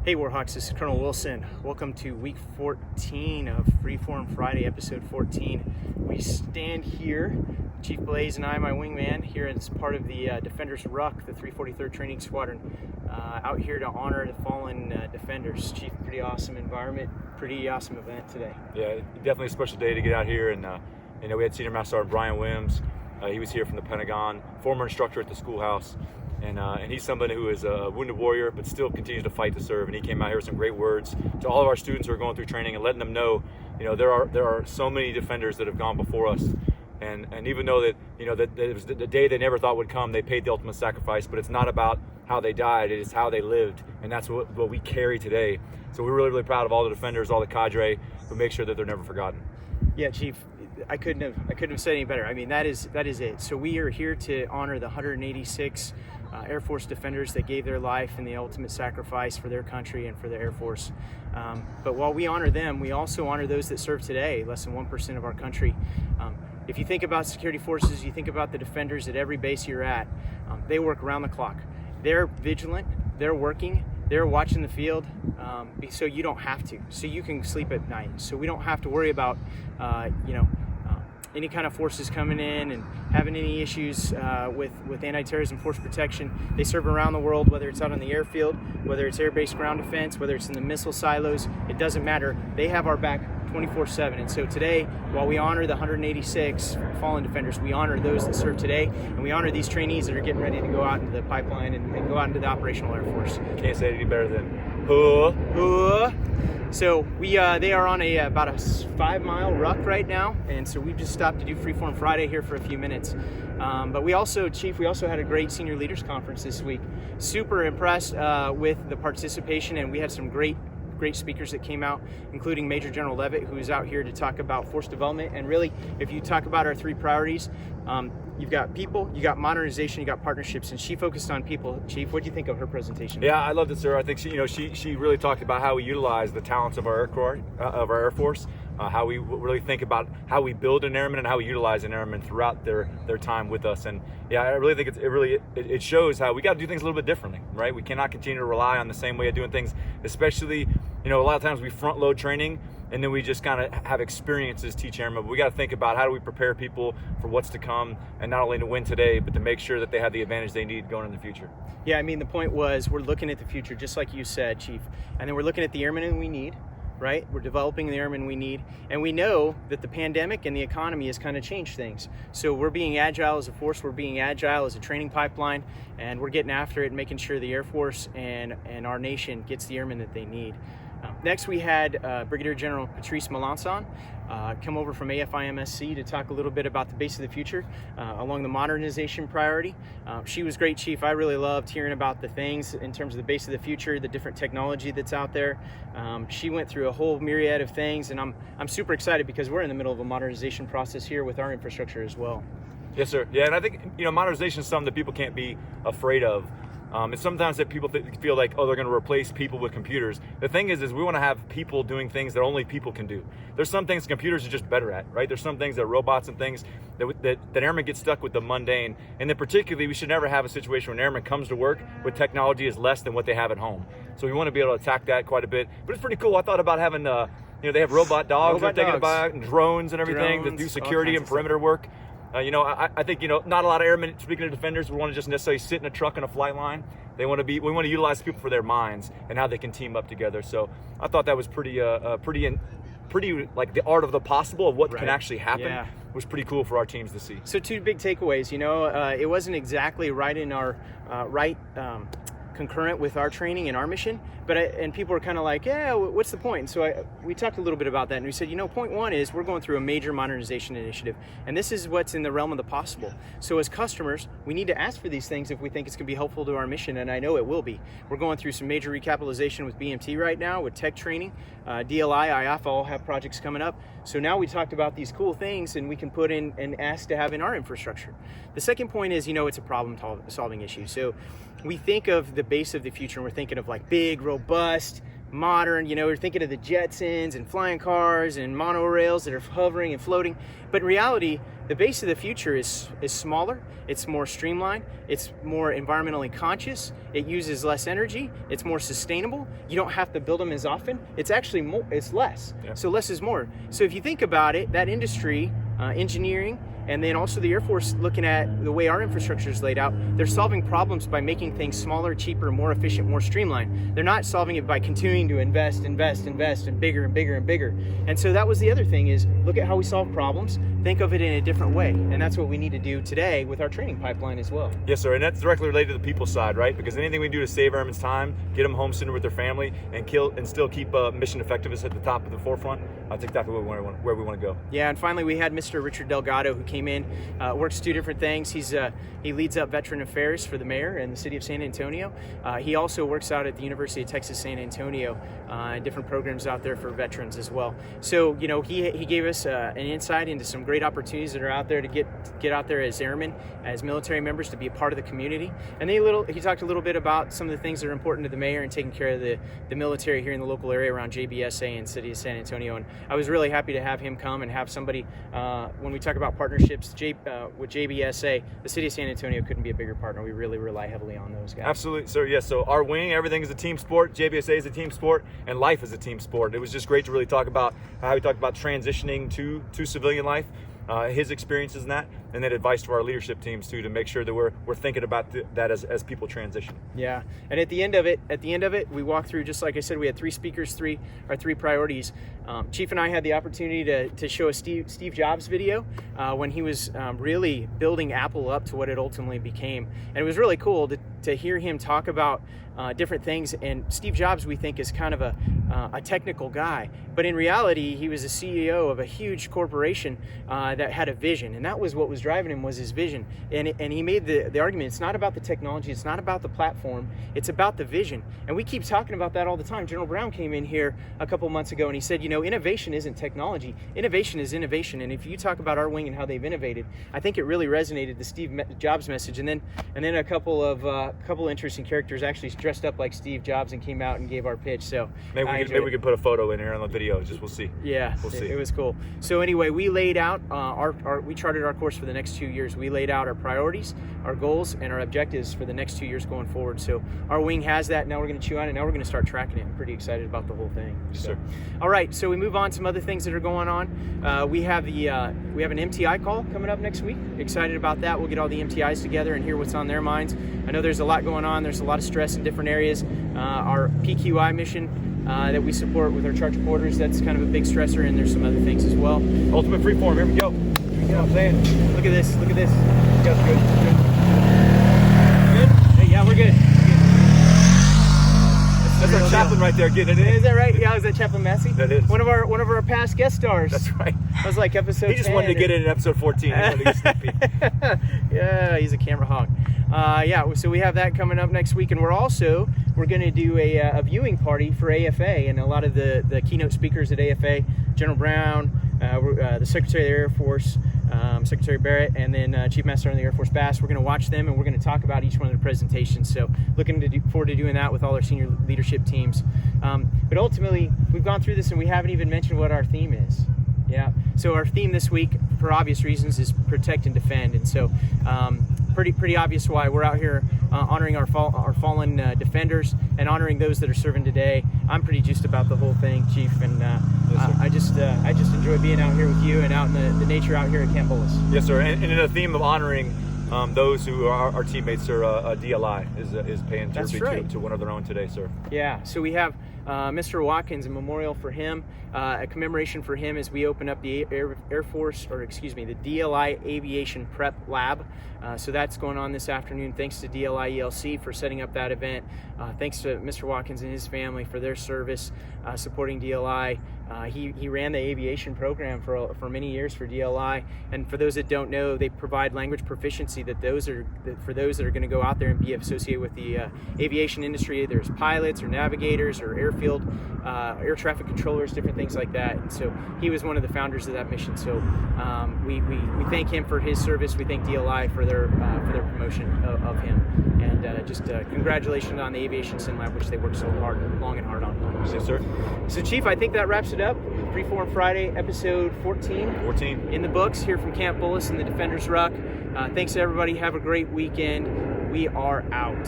Hey Warhawks, this is Colonel Wilson. Welcome to week 14 of Freeform Friday, episode 14. We stand here, Chief Blaze and I, my wingman, here as part of the Defender Ruck, the 343rd Training Squadron, out here to honor the fallen defenders. Chief, pretty awesome environment, pretty awesome event today. Yeah, definitely a special day to get out here. And we had Senior Master Sergeant Brian Wims. He was here from the Pentagon, former instructor at the schoolhouse. And he's somebody who is a wounded warrior, but still continues to fight to serve. And he came out here with some great words to all of our students who are going through training and letting them know, there are so many defenders that have gone before us. And even though that it was the day they never thought would come, they paid the ultimate sacrifice. But it's not about how they died; it is how they lived, and that's what we carry today. So we're really, really proud of all the defenders, all the cadre, who make sure that they're never forgotten. Yeah, Chief. I couldn't have said any better. I mean, that is it. So we are here to honor the 186 Air Force defenders that gave their life in the ultimate sacrifice for their country and for the Air Force. But while we honor them, we also honor those that serve today, less than 1% of our country. If you think about security forces, you think about the defenders at every base you're at. They work around the clock. They're vigilant. They're working. They're watching the field, so you don't have to. So you can sleep at night. So we don't have to worry about, any kind of forces coming in and having any issues with anti-terrorism force protection. They serve around the world, whether it's out on the airfield, whether it's air-based ground defense, whether it's in the missile silos. It doesn't matter. They have our back 24/7. And so today, while we honor the 186 fallen defenders, we honor those that serve today, and we honor these trainees that are getting ready to go out into the pipeline and go out into the operational Air Force. Can't say it any better than So they are on about a 5-mile ruck right now, and so we've just stopped to do Freeform Friday here for a few minutes. But we also had a great senior leaders conference this week. Super impressed with the participation, and we had some great speakers that came out, including Major General Levitt, who is out here to talk about force development. And really, if you talk about our 3 priorities, you've got people, you got modernization, you got partnerships, and she focused on people. Chief, what do you think of her presentation? Yeah, I loved it, sir. I think she really talked about how we utilize the talents of our Air Force, how we really think about how we build an airman and how we utilize an airman throughout their time with us. And yeah, I really think it shows how we got to do things a little bit differently, right? We cannot continue to rely on the same way of doing things, especially, a lot of times we front load training and then we just kind of have experiences teach airmen. But we got to think about how do we prepare people for what's to come, and not only to win today, but to make sure that they have the advantage they need going in the future. Yeah, I mean, the point was we're looking at the future, just like you said, Chief, and then we're looking at the airmen we need. Right? We're developing the airmen we need, and we know that the pandemic and the economy has kind of changed things. So we're being agile as a force, we're being agile as a training pipeline, and we're getting after it and making sure the Air Force and our nation gets the airmen that they need. Next, we had Brigadier General Patrice Melanson come over from AFIMSC to talk a little bit about the base of the future along the modernization priority. She was great, Chief. I really loved hearing about the things in terms of the base of the future, the different technology that's out there. She went through a whole myriad of things, and I'm super excited because we're in the middle of a modernization process here with our infrastructure as well. Yes, sir. Yeah, and I think modernization is something that people can't be afraid of. And sometimes that people feel like, they're going to replace people with computers. The thing is we want to have people doing things that only people can do. There's some things computers are just better at, right? There's some things that robots and things that airmen get stuck with the mundane. And then particularly, we should never have a situation where an airman comes to work with technology is less than what they have at home. So we want to be able to attack that quite a bit. But it's pretty cool. I thought about having, they have robot dogs they're thinking about, and drones and everything that do security and perimeter work. I think, not a lot of airmen, speaking of defenders, would want to just necessarily sit in a truck on a flight line. We want to utilize people for their minds and how they can team up together. So I thought that was pretty like the art of the possible of what can actually happen. Yeah. Was pretty cool for our teams to see. So 2 big takeaways, it wasn't exactly right in our concurrent with our training and our mission, and people were kind of like, yeah, what's the point? And so we talked a little bit about that, and we said, point 1 is we're going through a major modernization initiative, and this is what's in the realm of the possible. So as customers, we need to ask for these things if we think it's going to be helpful to our mission, and I know it will be. We're going through some major recapitalization with BMT right now, with tech training. DLI, IAFA all have projects coming up. So now we talked about these cool things, and we can put in and ask to have in our infrastructure. The second point is, it's a problem-solving issue. So we think of the base of the future, and we're thinking of like big, robust, modern. We're thinking of the Jetsons and flying cars and monorails that are hovering and floating. But in reality, the base of the future is smaller, it's more streamlined, it's more environmentally conscious, it uses less energy, it's more sustainable. You don't have to build them as often. It's actually more, it's less. Yeah. So less is more. So if you think about it, that industry, engineering, and then also the Air Force, looking at the way our infrastructure is laid out, they're solving problems by making things smaller, cheaper, more efficient, more streamlined. They're not solving it by continuing to invest, and bigger and bigger and bigger. And so that was the other thing, is look at how we solve problems, think of it in a different way. And that's what we need to do today with our training pipeline as well. Yes, sir. And that's directly related to the people side, right? Because anything we do to save airmen's time, get them home sooner with their family, and still keep mission effectiveness at the top of the forefront, that's exactly where we want to go. Yeah, and finally we had Mr. Richard Delgado, who came in, works 2 different things. He leads up veteran affairs for the mayor and the city of San Antonio. He also works out at the University of Texas San Antonio, different programs out there for veterans as well. So he gave us an insight into some great opportunities that are out there to get out there as airmen, as military members, to be a part of the community. And he talked a little bit about some of the things that are important to the mayor and taking care of the military here in the local area around JBSA and city of San Antonio. And I was really happy to have him come and have somebody, when we talk about partnerships with JBSA, the city of San Antonio couldn't be a bigger partner. We really rely heavily on those guys. Absolutely, sir. Yes, so our wing, everything is a team sport. JBSA is a team sport, and life is a team sport. It was just great to really talk about how we talked about transitioning to civilian life, his experiences in that, and then advice to our leadership teams too, to make sure that we're thinking about that as people transition. Yeah, and at the end of it, we walked through, just like I said, we had 3 speakers, our three priorities. Chief and I had the opportunity to show a Steve Jobs video when he was really building Apple up to what it ultimately became, and it was really cool to hear him talk about different things. And Steve Jobs, we think, is kind of a technical guy, but in reality, he was a CEO of a huge corporation that had a vision, and that was what was driving him, was his vision. And he made the argument, it's not about the technology, it's not about the platform, it's about the vision. And we keep talking about that all the time. General Brown came in here a couple months ago and he said, innovation isn't technology, innovation is innovation. And if you talk about our wing and how they've innovated, I think it really resonated, the Steve Jobs message. And then a couple interesting characters actually dressed up like Steve Jobs and came out and gave our pitch. So maybe we could put a photo in here on the video. We'll see. Yeah, we'll see. It was cool. So anyway, we laid out we charted our course for the next 2 years. We laid out our priorities, our goals, and our objectives for the next 2 years going forward. So our wing has that. Now we're going to chew on it. Now we're going to start tracking it. I'm pretty excited about the whole thing. Yes, sir. All right. So we move on to some other things that are going on. We have an MTI call coming up next week. Excited about that. We'll get all the MTIs together and hear what's on their minds. I know there's a lot going on. There's a lot of stress in different areas. Our PQI mission that we support with our charge reporters, that's kind of a big stressor, and there's some other things as well. Ultimate Freeform, here we go. You know what I'm saying? Look at this. Yeah, good. Good? Hey, yeah, we're good. That's our chaplain right there getting it in. Is that right? Yeah, is that Chaplain Massey? That is. One of our past guest stars. That's right. That was like episode 10. He just wanted to get it in episode 14. He wanted to get a sneak peek. Yeah, he's a camera hog. So we have that coming up next week, and we're going to do a viewing party for AFA, and a lot of the keynote speakers at AFA, General Brown, the Secretary of the Air Force, Secretary Barrett, and then Chief Master Sergeant of the Air Force Bass. We're going to watch them, and we're going to talk about each one of the presentations. So looking forward to doing that with all our senior leadership teams. But ultimately, we've gone through this, and we haven't even mentioned what our theme is. Yeah. So our theme this week, for obvious reasons, is protect and defend. And so pretty obvious why we're out here honoring our fallen defenders and honoring those that are serving today. I'm pretty juiced about the whole thing, Chief, and I just enjoy being out here with you and out in the nature out here at Camp Bullis. Yes, sir. And in a theme of honoring those who are our teammates, sir, DLI is paying tribute to one of their own today, sir. Yeah. So we have Mr. Watkins, a memorial for him, a commemoration for him as we open up the the DLI Aviation Prep Lab. So that's going on this afternoon. Thanks to DLI ELC for setting up that event. Thanks to Mr. Watkins and his family for their service supporting DLI. He ran the aviation program for many years for DLI, and for those that don't know, they provide language proficiency for those that are going to go out there and be associated with the aviation industry. There's pilots or navigators or airfield air traffic controllers, different things like that. And so he was one of the founders of that mission. So we thank him for his service. We thank DLI for their promotion of him. And and just congratulations on the Aviation Sim Lab, which they worked so long and hard on. Yes, sir. So, Chief, I think that wraps it up. Freeform Friday, episode 14. 14. In the books here from Camp Bullis and the Defender's Ruck. Thanks to everybody. Have a great weekend. We are out.